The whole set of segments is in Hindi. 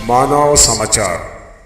मानव समाचार,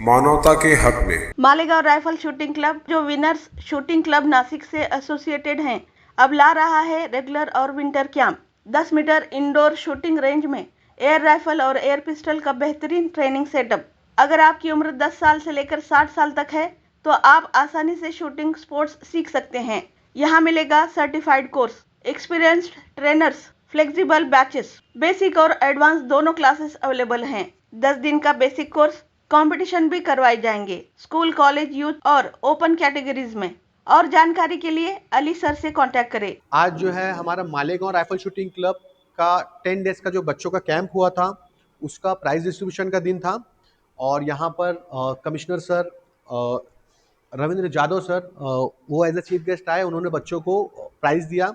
मानवता के हक में। मालेगांव राइफल शूटिंग क्लब, जो विनर्स शूटिंग क्लब नासिक से एसोसिएटेड हैं, अब ला रहा है रेगुलर और winter camp. 10 metre indoor shooting range में एयर राइफल और एयर पिस्टल का बेहतरीन ट्रेनिंग सेटअप। अगर आपकी उम्र 10 साल से लेकर 60 साल तक है तो आप आसानी से शूटिंग स्पोर्ट्स सीख सकते हैं। यहाँ मिलेगा certified course, experienced trainers, flexible batches, basic और एडवांस दोनों क्लासेस अवेलेबल हैं। 10 दिन का बेसिक कोर्स, कंपटीशन भी करवाए जाएंगे स्कूल, कॉलेज, यूथ और ओपन कैटेगरीज में। और जानकारी के लिए अली सर से कांटेक्ट करें। आज जो है हमारा मालेगांव राइफल शूटिंग क्लब का 10 डेज का जो बच्चों का कैंप हुआ था, उसका प्राइज डिस्ट्रीब्यूशन का दिन था। और यहाँ पर commissioner sir Ravindra Jadhav sir वो एज ए चीफ गेस्ट आए, उन्होंने बच्चों को प्राइज दिया।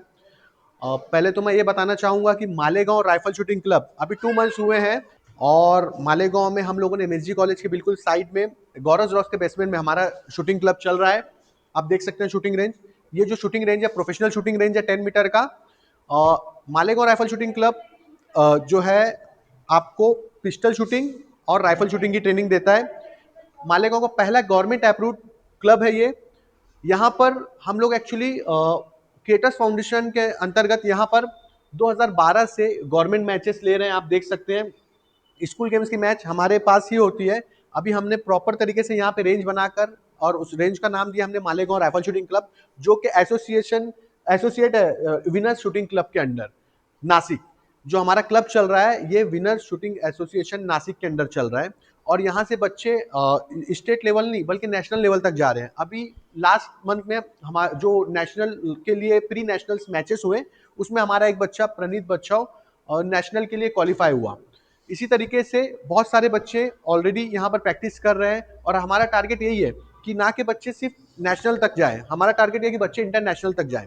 पहले तो मैं ये बताना चाहूँगा कि मालेगांव राइफल शूटिंग क्लब अभी 2 मंथ्स हुए हैं और मालेगांव में हम लोगों ने एमएसजी कॉलेज के बिल्कुल साइड में गौरव रॉक्स के बेसमेंट में हमारा शूटिंग क्लब चल रहा है। आप देख सकते हैं शूटिंग रेंज, ये जो शूटिंग रेंज है प्रोफेशनल शूटिंग रेंज है 10 मीटर का। मालेगांव राइफल शूटिंग क्लब जो है आपको पिस्टल शूटिंग और राइफल शूटिंग की ट्रेनिंग देता है। मालेगांव का पहला गवर्नमेंट अप्रूव्ड क्लब है ये। यहाँ पर हम लोग एक्चुअली क्रिएटर्स फाउंडेशन के अंतर्गत यहाँ पर 2012 से गवर्नमेंट मैचेस ले रहे हैं। आप देख सकते हैं स्कूल गेम्स की मैच हमारे पास ही होती है। अभी हमने प्रॉपर तरीके से यहाँ पे रेंज बनाकर और उस रेंज का नाम दिया हमने मालेगांव राइफल शूटिंग क्लब, जो कि एसोसिएट है विनर्स शूटिंग क्लब के अंडर नासिक। जो हमारा क्लब चल रहा है ये विनर्स शूटिंग एसोसिएशन नासिक के अंडर चल रहा है और यहाँ से बच्चे स्टेट लेवल नहीं बल्कि नेशनल लेवल तक जा रहे हैं। अभी लास्ट मंथ में हमारा जो नेशनल के लिए प्री नेशनल्स मैचेस हुए उसमें हमारा एक बच्चा प्रणीत बच्चा नेशनल के लिए क्वालिफाई हुआ। इसी तरीके से बहुत सारे बच्चे ऑलरेडी यहाँ पर प्रैक्टिस कर रहे हैं और हमारा टारगेट यही है कि ना कि बच्चे सिर्फ नेशनल तक जाए, हमारा टारगेट है कि बच्चे इंटरनेशनल तक जाए।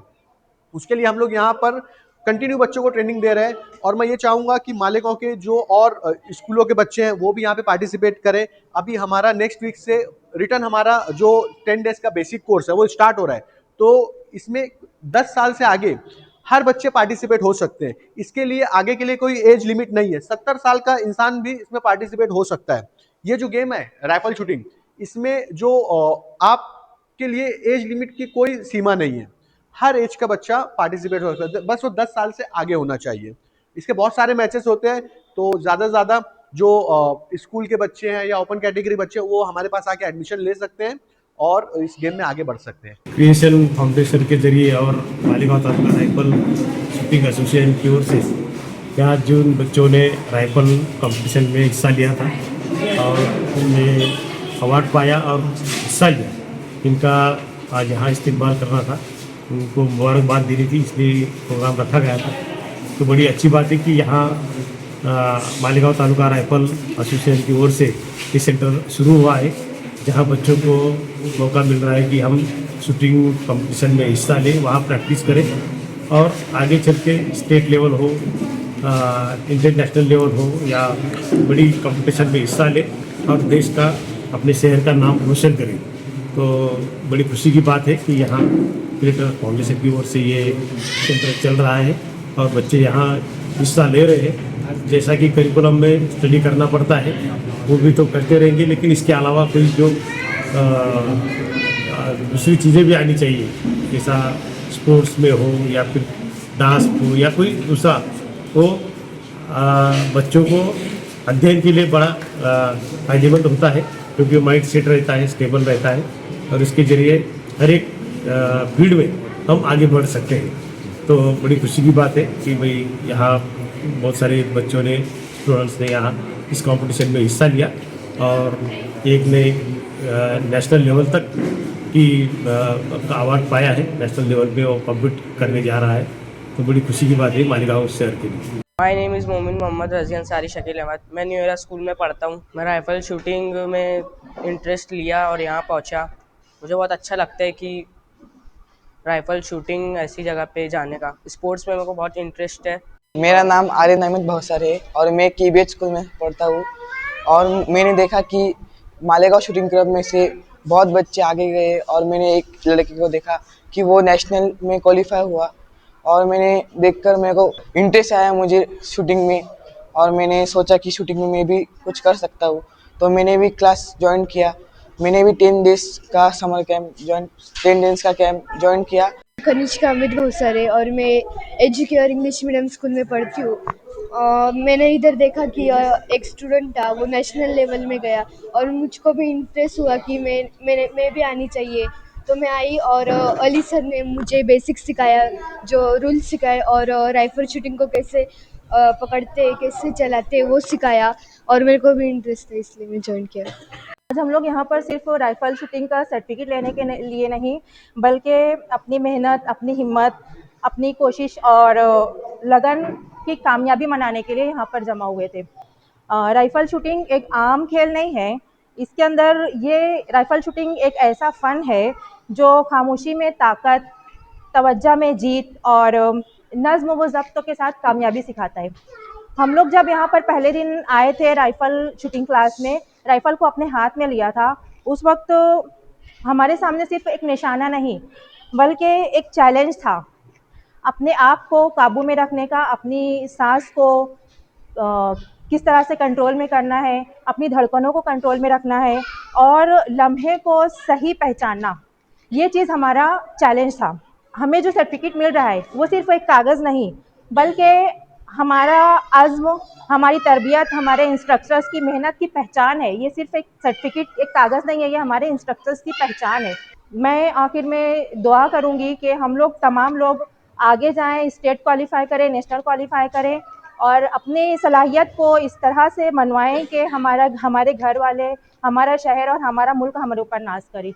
उसके लिए हम लोग यहाँ पर कंटिन्यू बच्चों को ट्रेनिंग दे रहे हैं और मैं ये चाहूँगा कि मालेगांव के जो और स्कूलों के बच्चे हैं वो भी यहाँ पे पार्टिसिपेट करें। अभी हमारा नेक्स्ट वीक से रिटर्न हमारा जो 10 डेज का बेसिक कोर्स है वो स्टार्ट हो रहा है, तो इसमें 10 साल से आगे हर बच्चे पार्टिसिपेट हो सकते हैं। इसके लिए आगे के लिए कोई एज लिमिट नहीं है, 70 साल का इंसान भी इसमें पार्टिसिपेट हो सकता है। ये जो गेम है राइफल शूटिंग, इसमें जो आपके लिए एज लिमिट की कोई सीमा नहीं है, हर एज का बच्चा पार्टिसिपेट हो सकता है, बस वो 10 साल से आगे होना चाहिए। इसके बहुत सारे मैचेस होते हैं, तो ज़्यादा से ज़्यादा जो स्कूल के बच्चे हैं या ओपन कैटेगरी बच्चे हैं वो हमारे पास आके एडमिशन ले सकते हैं और इस गेम में आगे बढ़ सकते हैं। क्रिएशन फाउंडेशन के जरिए और Malegaon taluka rifle shooting association की ओर से यहाँ जिन बच्चों ने राइफल कंपटीशन में हिस्सा लिया था और उनमें अवार्ड पाया और हिस्सा लिया, इनका आज यहाँ इस्तेमाल करना था, उनको मुबारकबाद देनी थी, इसलिए प्रोग्राम रखा गया था। तो बड़ी अच्छी बात है कि यहाँ मालेगांव तालुका राइफल एसोसिएशन की ओर से ये सेंटर शुरू हुआ है, जहाँ बच्चों को मौका मिल रहा है कि हम शूटिंग कंपटीशन में हिस्सा लें, वहाँ प्रैक्टिस करें और आगे चल के स्टेट लेवल हो, इंटरनेशनल लेवल हो या बड़ी कंपटीशन में हिस्सा लें और देश का, अपने शहर का नाम रोशन करें। तो बड़ी खुशी की बात है कि यहाँ क्रिएटर फाउंडेशन की ओर से ये सेंटर चल रहा है और बच्चे यहाँ हिस्सा ले रहे हैं। जैसा कि करिकुलम में स्टडी करना पड़ता है वो भी तो करते रहेंगे, लेकिन इसके अलावा कोई जो दूसरी चीज़ें भी आनी चाहिए, जैसा स्पोर्ट्स में हो या फिर डांस हो या कोई दूसरा हो, बच्चों को अध्ययन के लिए बड़ा फायदेमंद होता है, क्योंकि माइंड सेट रहता है, स्टेबल रहता है और इसके जरिए हर एक फील्ड में हम आगे बढ़ सकते हैं। तो बड़ी खुशी की बात है कि भाई यहाँ बहुत सारे बच्चों ने, स्टूडेंट्स ने यहाँ इस कंपटीशन में हिस्सा लिया और एक ने नेशनल लेवल तक की अवार्ड पाया है, नेशनल लेवल पे वो कम्पीट करने जा रहा है। तो बड़ी खुशी की बात है मालेगांव शहर के लिए। माय नेम इज़ मोमिन मोहम्मद रज़ी अंसारी शकील अहमद। मैं न्यू एरा स्कूल में पढ़ता हूँ। मैं राइफल शूटिंग में इंटरेस्ट लिया और यहाँ पहुँचा। मुझे बहुत अच्छा लगता है कि राइफल शूटिंग ऐसी जगह पे जाने का। स्पोर्ट्स में मेरे को बहुत इंटरेस्ट है। मेरा नाम आर्यन अहमद भवसर है और मैं KBH स्कूल में पढ़ता हूँ और मैंने देखा कि मालेगांव शूटिंग क्लब में से बहुत बच्चे आगे गए और मैंने एक लड़के को देखा कि वो नेशनल में क्वालिफाई हुआ और मैंने देखकर मेरे को इंटरेस्ट आया मुझे शूटिंग में और मैंने सोचा कि शूटिंग में मैं भी कुछ कर सकता हूँ। तो मैंने भी क्लास ज्वाइन किया। मैंने भी 10 डेज का समर कैंप ज्वाइन 10 डेज का कैंप ज्वाइन किया। कनिष्का अमित भवसारे और मैं एजुकेयर इंग्लिश मीडियम स्कूल में पढ़ती हूँ। मैंने इधर देखा कि एक स्टूडेंट था, वो नेशनल लेवल में गया और मुझको भी इंटरेस्ट हुआ कि मैं भी आनी चाहिए। तो मैं आई और अली सर ने मुझे बेसिक सिखाया, जो रूल सिखाए और राइफल शूटिंग को कैसे पकड़ते, कैसे चलाते, वो सिखाया और मेरे को भी इंटरेस्ट था, इसलिए मैं ज्वाइन किया। आज हम लोग यहाँ पर सिर्फ राइफल शूटिंग का सर्टिफिकेट लेने के लिए नहीं, बल्कि अपनी मेहनत, अपनी हिम्मत, अपनी कोशिश और लगन की कामयाबी मनाने के लिए यहाँ पर जमा हुए थे। राइफल शूटिंग एक आम खेल नहीं है। इसके अंदर ये राइफल शूटिंग एक ऐसा फ़न है जो खामोशी में ताकत, तवज्जो में जीत और नज़्म व ज़ब्त के साथ कामयाबी सिखाता है। हम लोग जब यहाँ पर पहले दिन आए थे राइफ़ल शूटिंग क्लास में, राइफ़ल को अपने हाथ में लिया था, उस वक्त हमारे सामने सिर्फ एक निशाना नहीं, बल्कि एक चैलेंज था। अपने आप को काबू में रखने का, अपनी सांस को किस तरह से कंट्रोल में करना है, अपनी धड़कनों को कंट्रोल में रखना है और लम्हे को सही पहचानना, ये चीज़ हमारा चैलेंज था। हमें जो सर्टिफिकेट मिल रहा है वो सिर्फ एक कागज़ नहीं, बल्कि हमारा अज़्म, हमारी तरबियत, हमारे इंस्ट्रक्टर्स की मेहनत की पहचान है। ये सिर्फ एक सर्टिफिकेट, एक कागज़ नहीं है, ये हमारे इंस्ट्रक्टर्स की पहचान है। मैं आखिर में दुआ करूँगी कि हम लोग तमाम लोग आगे जाएँ, स्टेट क्वालिफ़ाई करें, नेशनल क्वालिफ़ाई करें और अपनी सलाहियत को इस तरह से मनवाएँ कि हमारे घर वाले, हमारा शहर और हमारा मुल्क हमारे ऊपर नाज़ करे।